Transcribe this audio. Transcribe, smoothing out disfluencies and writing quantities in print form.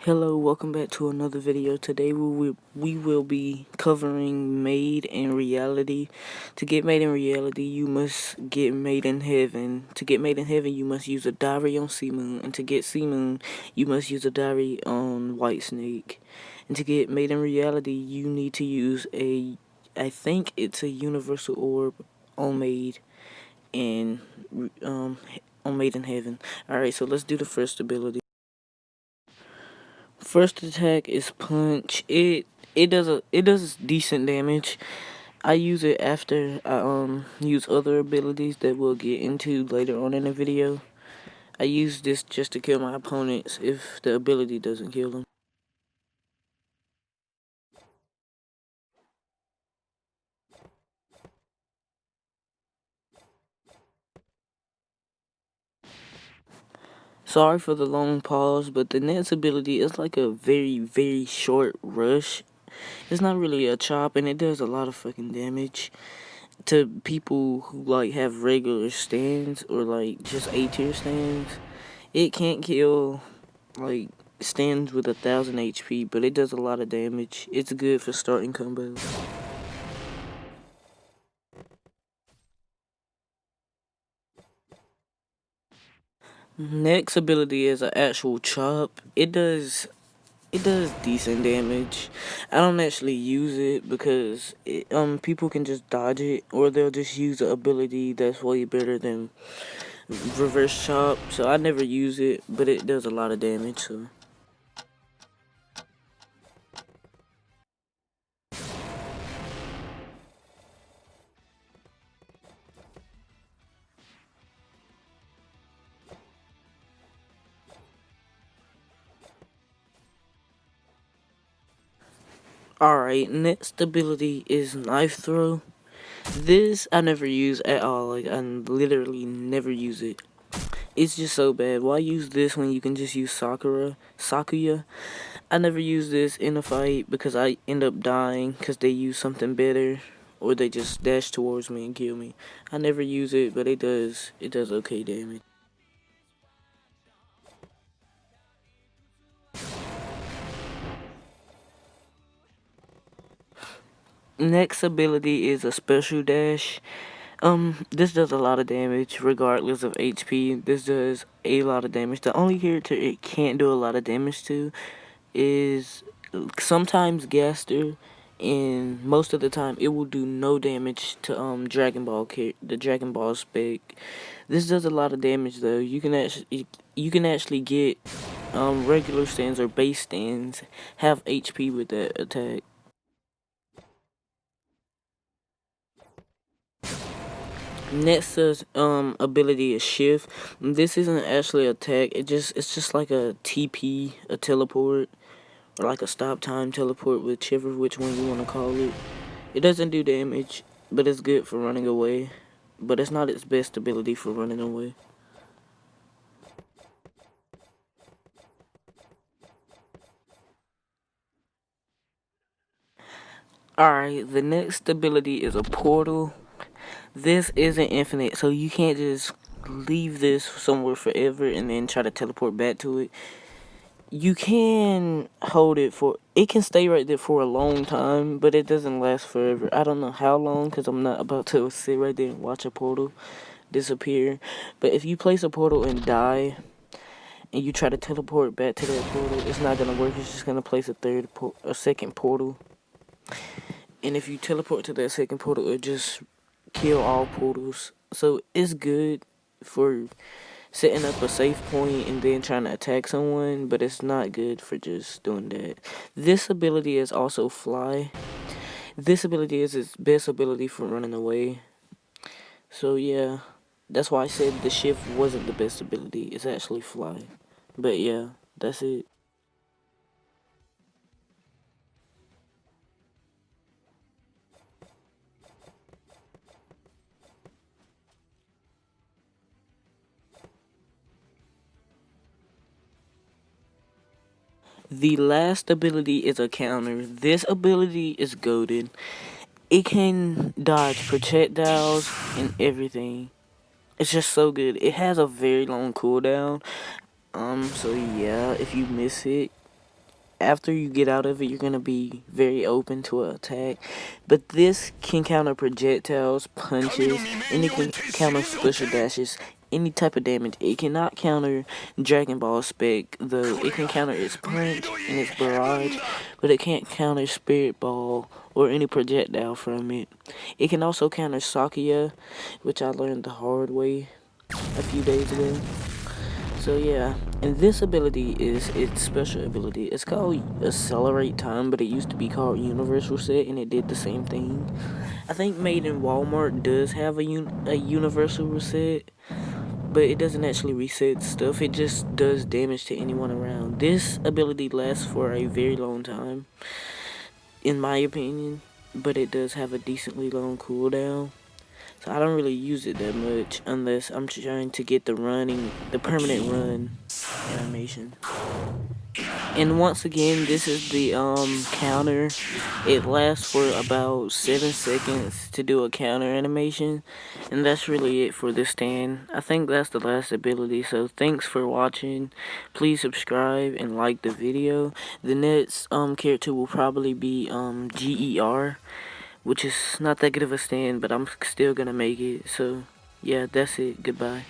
Hello, welcome back to another video. Today we will be covering Made in Reality. To get Made in Reality, you must get Made in Heaven. To get Made in Heaven, you must use a diary on Sea Moon. And to get Sea Moon, you must use a diary on White Snake. And to get Made in Reality, you need to use I think it's a universal orb on Made in on Made in Heaven. Alright, so let's do the first ability. First attack is punch. It does decent damage. I use it after I use other abilities that we'll get into later on in the video. I use this just to kill my opponents if the ability doesn't kill them. Sorry for the long pause, but the next ability is like a very short rush. It's not really a chop, and it does a lot of fucking damage to people who like have regular stands or like just A tier stands. It can't kill like stands with 1,000 HP, but it does a lot of damage. It's good for starting combos. Next ability is an actual chop. It does decent damage. I don't actually use it because people can just dodge it, or they'll just use an ability that's way better than reverse chop. So I never use it, but it does a lot of damage. So. Alright, next ability is knife throw. This I never use at all. Like, I literally never use it. It's just so bad. Why use this when you can just use Sakuya? I never use this in a fight because I end up dying because they use something better, or they just dash towards me and kill me. I never use it, but it does okay damage. Next ability is a special dash. This does a lot of damage regardless of HP. This does a lot of damage. The only character it can't do a lot of damage to is sometimes Gaster, and most of the time it will do no damage to the Dragon Ball spec. This does a lot of damage though. You can actually get regular stands or base stands have HP with that attack. Next ability is shift. This isn't actually an attack. It's just like a TP, a teleport, or like a stop time teleport, which one you want to call it. It doesn't do damage, but it's good for running away. But it's not its best ability for running away. Alright, the next ability is a portal. This isn't infinite, so you can't just leave this somewhere forever and then try to teleport back to it. You can hold it it can stay right there for a long time, but it doesn't last forever. I don't know how long, because I'm not about to sit right there and watch a portal disappear. But if you place a portal and die, and you try to teleport back to that portal, it's not gonna work. It's just gonna place a second portal. And if you teleport to that second portal, it'll just kill all portals. So it's good for setting up a safe point and then trying to attack someone, but it's not good for just doing that. This ability is also fly. This ability is its best ability for running away. So yeah, that's why I said the shift wasn't the best ability. It's actually fly. But yeah, that's it. The last ability is a counter. This ability is goated. It can dodge projectiles and everything. It's just so good. It has a very long cooldown. So yeah, if you miss it, after you get out of it, you're gonna be very open to an attack. But this can counter projectiles, punches, and it can counter special dashes, any type of damage. It cannot counter Dragon Ball Spec, though it can counter its punch and its barrage, but it can't counter Spirit Ball or any projectile from it. It can also counter Sakuya, which I learned the hard way a few days ago. So yeah, and this ability is its special ability. It's called Accelerate Time, but it used to be called Universal Set, and it did the same thing. I think Made in Walmart does have a Universal Reset, but it doesn't actually reset stuff. It just does damage to anyone around. This ability lasts for a very long time, in my opinion, but it does have a decently long cooldown. So I don't really use it that much unless I'm trying to get the permanent run animation. And once again, this is the counter. It lasts for about 7 seconds to do a counter animation, and that's really it for this stand. I think that's the last ability, so thanks for watching. Please subscribe and like the video. The next character will probably be GER, which is not that good of a stand, but I'm still gonna make it. So yeah, that's it. Goodbye.